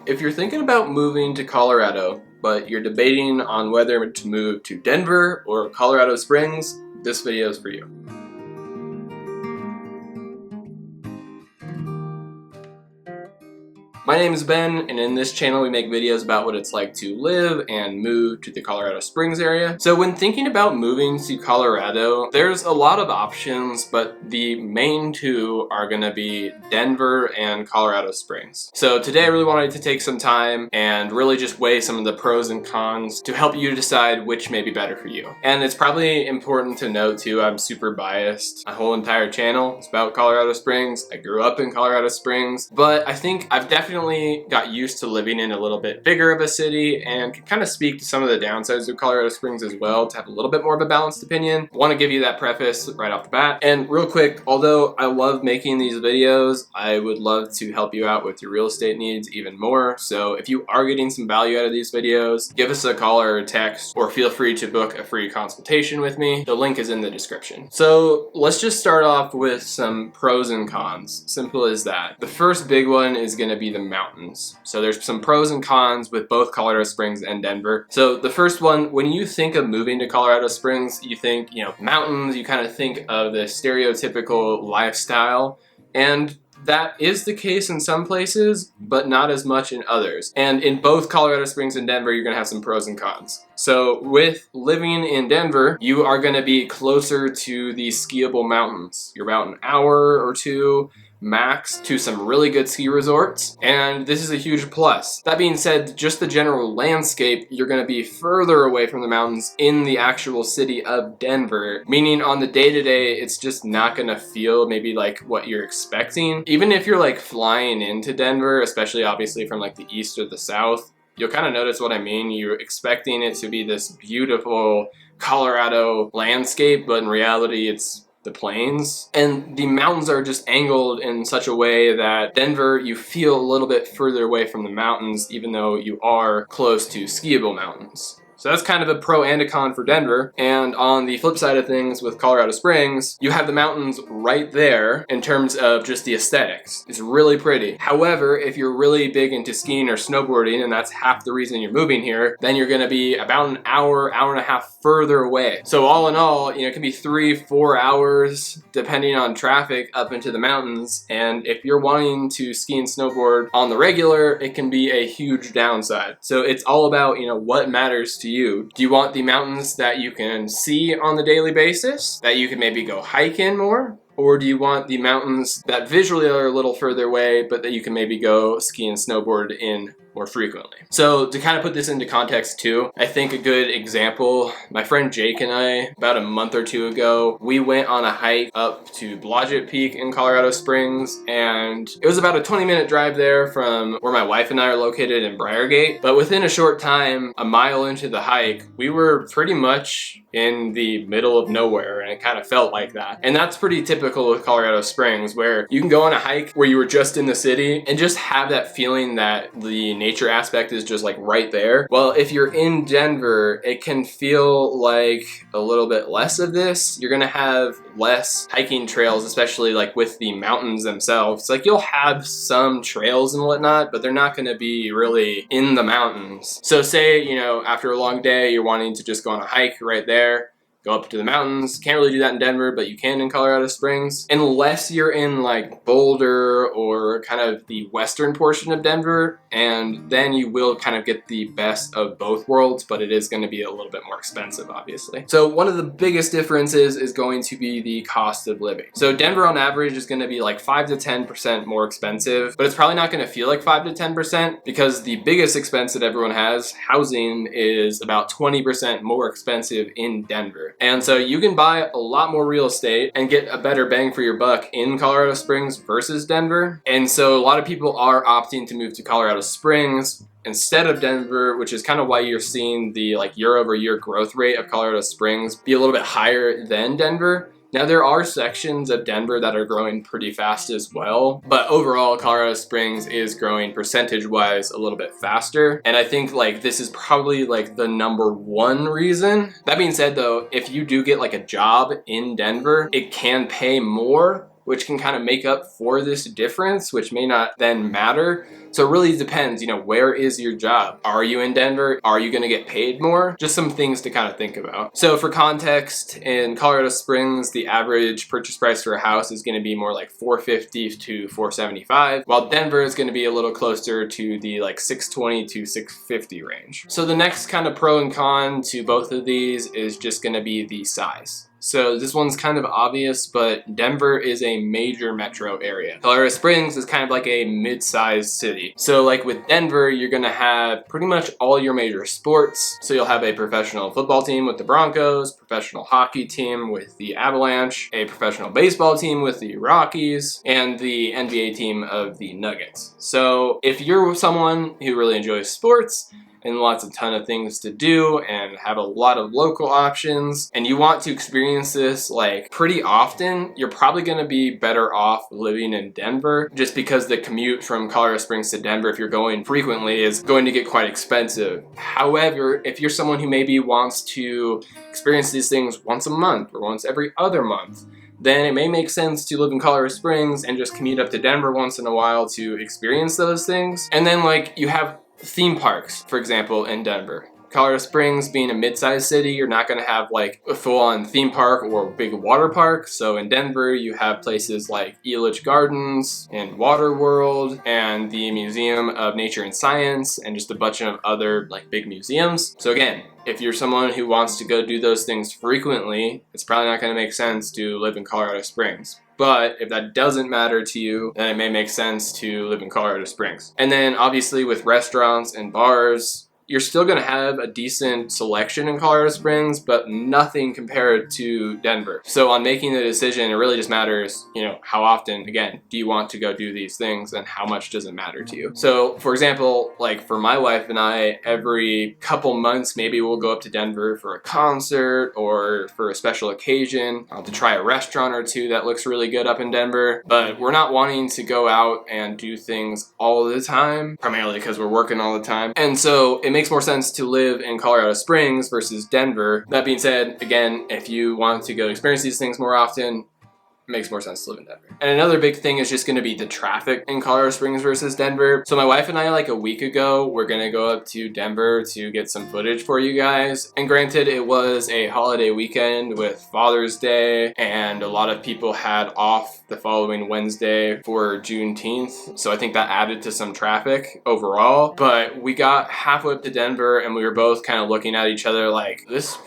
If you're thinking about moving to Colorado, but you're debating on whether to move to Denver or Colorado Springs, this video is for you. My name is Ben, and in this channel we make videos about what it's like to live and move to the Colorado Springs area. So when thinking about moving to Colorado, there's a lot of options, but the main two are gonna be Denver and Colorado Springs. So today I really wanted to take some time and really just weigh some of the pros and cons to help you decide which may be better for you. And it's probably important to note too, I'm super biased. My whole entire channel is about Colorado Springs. I grew up in Colorado Springs, but I think I've definitely got used to living in a little bit bigger of a city and can kind of speak to some of the downsides of Colorado Springs as well to have a little bit more of a balanced opinion. I want to give you that preface right off the bat. And real quick, although I love making these videos, I would love to help you out with your real estate needs even more. So if you are getting some value out of these videos, give us a call or a text, or feel free to book a free consultation with me. The link is in the description. So let's just start off with some pros and cons. Simple as that. The first big one is going to be the mountains. So there's some pros and cons with both Colorado Springs and Denver. So the first one, when you think of moving to Colorado Springs, you think, mountains, you kind of think of the stereotypical lifestyle, and that is the case in some places, but not as much in others. And in both Colorado Springs and Denver, you're gonna have some pros and cons. So with living in Denver, you are gonna be closer to the skiable mountains. You're about an hour or two max to some really good ski resorts, and this is a huge plus. That being said, just the general landscape, you're going to be further away from the mountains in the actual city of Denver, meaning on the day-to-day it's just not going to feel maybe like what you're expecting. Even if you're like flying into Denver, especially obviously from like the east or the south, you'll kind of notice what I mean. You're expecting it to be this beautiful Colorado landscape, but in reality it's the plains, and the mountains are just angled in such a way that Denver, you feel a little bit further away from the mountains, even though you are close to skiable mountains. So that's kind of a pro and a con for Denver. And on the flip side of things with Colorado Springs, you have the mountains right there in terms of just the aesthetics. It's really pretty. However, if you're really big into skiing or snowboarding, and that's half the reason you're moving here, then you're gonna be about an hour, hour and a half further away. So all in all, it can be 3-4 hours depending on traffic up into the mountains. And if you're wanting to ski and snowboard on the regular, it can be a huge downside. So it's all about, what matters to you. Do you want the mountains that you can see on the daily basis, that you can maybe go hike in more? Or do you want the mountains that visually are a little further away, but that you can maybe go ski and snowboard in more frequently? So to kind of put this into context too, I think a good example, my friend Jake and I, about a month or two ago, we went on a hike up to Blodgett Peak in Colorado Springs, and it was about a 20-minute drive there from where my wife and I are located in Briargate. But within a short time, a mile into the hike, we were pretty much in the middle of nowhere, and it kind of felt like that. And that's pretty typical with Colorado Springs, where you can go on a hike where you were just in the city and just have that feeling that the nature aspect is just like right there. Well, if you're in Denver, it can feel like a little bit less of this. You're gonna have less hiking trails, especially like with the mountains themselves. Like you'll have some trails and whatnot, but they're not gonna be really in the mountains. So say, after a long day, you're wanting to just go on a hike right there, go up to the mountains. Can't really do that in Denver, but you can in Colorado Springs. Unless you're in like Boulder or kind of the western portion of Denver, and then you will kind of get the best of both worlds, but it is going to be a little bit more expensive, obviously. So one of the biggest differences is going to be the cost of living. So Denver on average is going to be like 5 to 10% more expensive, but it's probably not going to feel like 5 to 10% because the biggest expense that everyone has, housing, is about 20% more expensive in Denver. And so you can buy a lot more real estate and get a better bang for your buck in Colorado Springs versus Denver. And so a lot of people are opting to move to Colorado Springs instead of Denver, which is kind of why you're seeing the year-over-year growth rate of Colorado Springs be a little bit higher than Denver. Now there are sections of Denver that are growing pretty fast as well, but overall Colorado Springs is growing percentage-wise a little bit faster, and I think this is probably the number one reason. That being said though, if you do get a job in Denver, it can pay more, which can kind of make up for this difference, which may not then matter. So it really depends, where is your job? Are you in Denver? Are you going to get paid more? Just some things to kind of think about. So for context, in Colorado Springs, the average purchase price for a house is going to be more like $450 to $475, while Denver is going to be a little closer to the like $620 to $650 range. So the next kind of pro and con to both of these is just going to be the size. So this one's kind of obvious, but Denver is a major metro area. Colorado Springs is kind of like a mid-sized city. So like with Denver, you're gonna have pretty much all your major sports. So you'll have a professional football team with the Broncos, professional hockey team with the Avalanche, a professional baseball team with the Rockies, and the NBA team of the Nuggets. So if you're someone who really enjoys sports, and lots of ton of things to do and have a lot of local options, and you want to experience this like pretty often, you're probably going to be better off living in Denver, just because the commute from Colorado Springs to Denver, if you're going frequently, is going to get quite expensive. However, if you're someone who maybe wants to experience these things once a month or once every other month, then it may make sense to live in Colorado Springs and just commute up to Denver once in a while to experience those things. And then like you have theme parks, for example, in Denver. Colorado Springs being a mid-sized city, you're not going to have like a full-on theme park or big water park. So in Denver, you have places like Elitch Gardens and Water World and the Museum of Nature and Science and just a bunch of other like big museums. So again, if you're someone who wants to go do those things frequently, it's probably not going to make sense to live in Colorado Springs. But if that doesn't matter to you, then it may make sense to live in Colorado Springs. And then obviously with restaurants and bars, you're still going to have a decent selection in Colorado Springs, but nothing compared to Denver. So on making the decision, it really just matters, how often, again, do you want to go do these things and how much does it matter to you? So for example, like for my wife and I, every couple months, maybe we'll go up to Denver for a concert or for a special occasion to try a restaurant or two that looks really good up in Denver. But we're not wanting to go out and do things all the time, primarily because we're working all the time. And so it makes more sense to live in Colorado Springs versus Denver. That being said, again, if you want to go experience these things more often, it makes more sense to live in Denver. And another big thing is just going to be the traffic in Colorado Springs versus Denver. So my wife and I, like a week ago, we're going to go up to Denver to get some footage for you guys. And granted, it was a holiday weekend with Father's Day, and a lot of people had off the following Wednesday for Juneteenth. So I think that added to some traffic overall. But we got halfway up to Denver and we were both kind of looking at each other like, this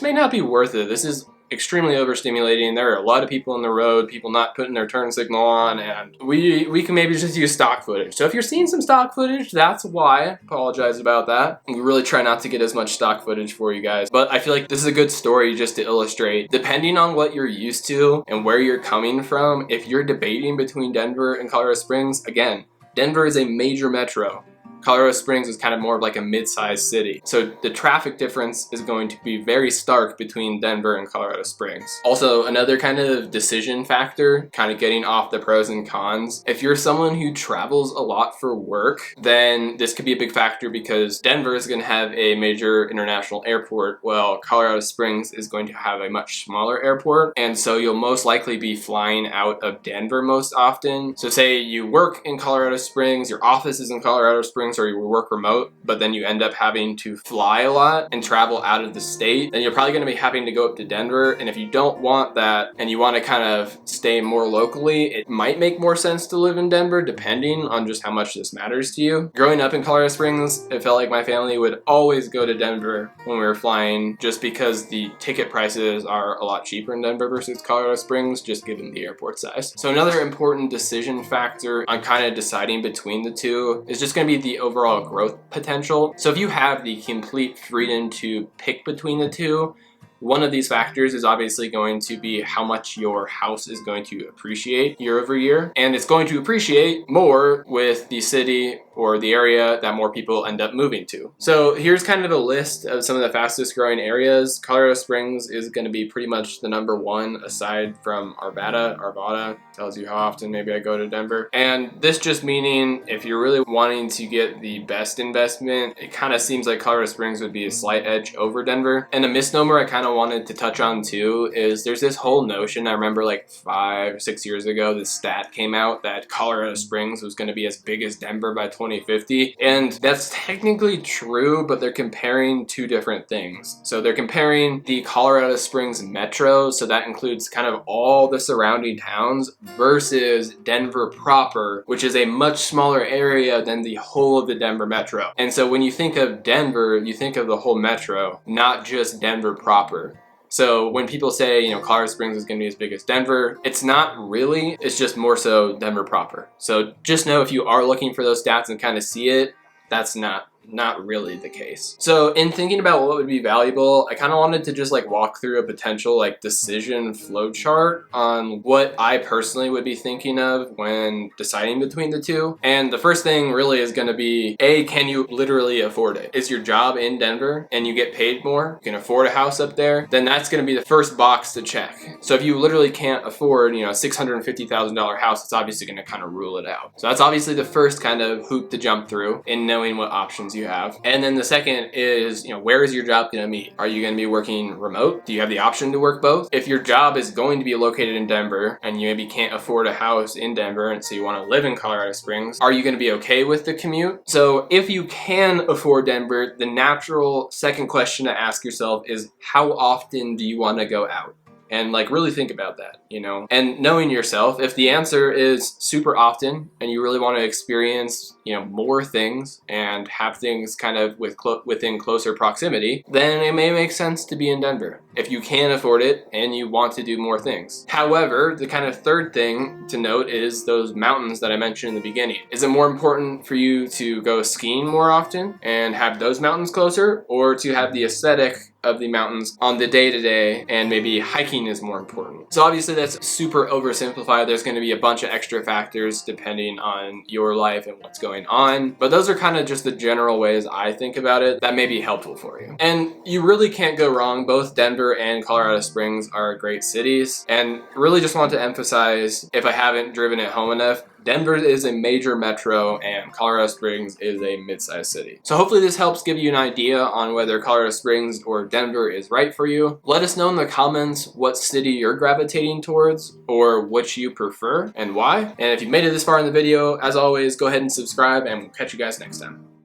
may not be worth it. This is extremely overstimulating. There are a lot of people in the road, people not putting their turn signal on, and we can maybe just use stock footage. So if you're seeing some stock footage, that's why. Apologize about that. We really try not to get as much stock footage for you guys, but I feel like this is a good story just to illustrate, depending on what you're used to and where you're coming from, if you're debating between Denver and Colorado Springs, again, Denver is a major metro. Colorado Springs is kind of more of like a mid-sized city. So the traffic difference is going to be very stark between Denver and Colorado Springs. Also, another kind of decision factor, kind of getting off the pros and cons. If you're someone who travels a lot for work, then this could be a big factor because Denver is going to have a major international airport, while Colorado Springs is going to have a much smaller airport. And so you'll most likely be flying out of Denver most often. So say you work in Colorado Springs, your office is in Colorado Springs, or you work remote, but then you end up having to fly a lot and travel out of the state, then you're probably going to be having to go up to Denver. And if you don't want that and you want to kind of stay more locally, it might make more sense to live in Denver, depending on just how much this matters to you. Growing up in Colorado Springs, it felt like my family would always go to Denver when we were flying, just because the ticket prices are a lot cheaper in Denver versus Colorado Springs, just given the airport size. So another important decision factor on kind of deciding between the two is just going to be the overall growth potential. So if you have the complete freedom to pick between the two, one of these factors is obviously going to be how much your house is going to appreciate year over year. And it's going to appreciate more with the city or the area that more people end up moving to. So here's kind of a list of some of the fastest growing areas. Colorado Springs is going to be pretty much the #1 aside from Arvada. Arvada tells you how often maybe I go to Denver. And this just meaning if you're really wanting to get the best investment, it kind of seems like Colorado Springs would be a slight edge over Denver. And a misnomer I kind of wanted to touch on too is there's this whole notion, I remember like 5 or 6 years ago, this stat came out that Colorado Springs was going to be as big as Denver by 2050. And that's technically true, but they're comparing two different things. So they're comparing the Colorado Springs metro, so that includes kind of all the surrounding towns, versus Denver proper, which is a much smaller area than the whole of the Denver metro. And so when you think of Denver, you think of the whole metro, not just Denver proper. So when people say, you know, Colorado Springs is going to be as big as Denver, it's not really, it's just more so Denver proper. So just know if you are looking for those stats and kind of see it, that's not really the case. So in thinking about what would be valuable, I kind of wanted to just like walk through a potential like decision flow chart on what I personally would be thinking of when deciding between the two. And the first thing really is going to be, A, can you literally afford it? Is your job in Denver and you get paid more? You can afford a house up there? Then that's going to be the first box to check. So if you literally can't afford, you know, a $650,000 house, it's obviously going to kind of rule it out. So that's obviously the first kind of hoop to jump through in knowing what options you have. And then the second is, you know, where is your job going to meet? Are you going to be working remote? Do you have the option to work both? If your job is going to be located in Denver and you maybe can't afford a house in Denver and so you want to live in Colorado Springs, are you going to be okay with the commute? So if you can afford Denver, the natural second question to ask yourself is, how often do you want to go out? And like really think about that, you know, and knowing yourself, if the answer is super often and you really want to experience, you know, more things and have things kind of within closer proximity, then it may make sense to be in Denver if you can afford it and you want to do more things. However, the kind of third thing to note is those mountains that I mentioned in the beginning. Is it more important for you to go skiing more often and have those mountains closer, or to have the aesthetic of the mountains on the day-to-day and maybe hiking is more important? So obviously that's super oversimplified. There's going to be a bunch of extra factors depending on your life and what's going on, but those are kind of just the general ways I think about it that may be helpful for you. And you really can't go wrong. Both Denver and Colorado Springs are great cities, and really just want to emphasize, if I haven't driven it home enough, Denver is a major metro and Colorado Springs is a mid-sized city. So hopefully this helps give you an idea on whether Colorado Springs or Denver is right for you. Let us know in the comments what city you're gravitating towards or which you prefer and why. And if you've made it this far in the video, as always, go ahead and subscribe and we'll catch you guys next time.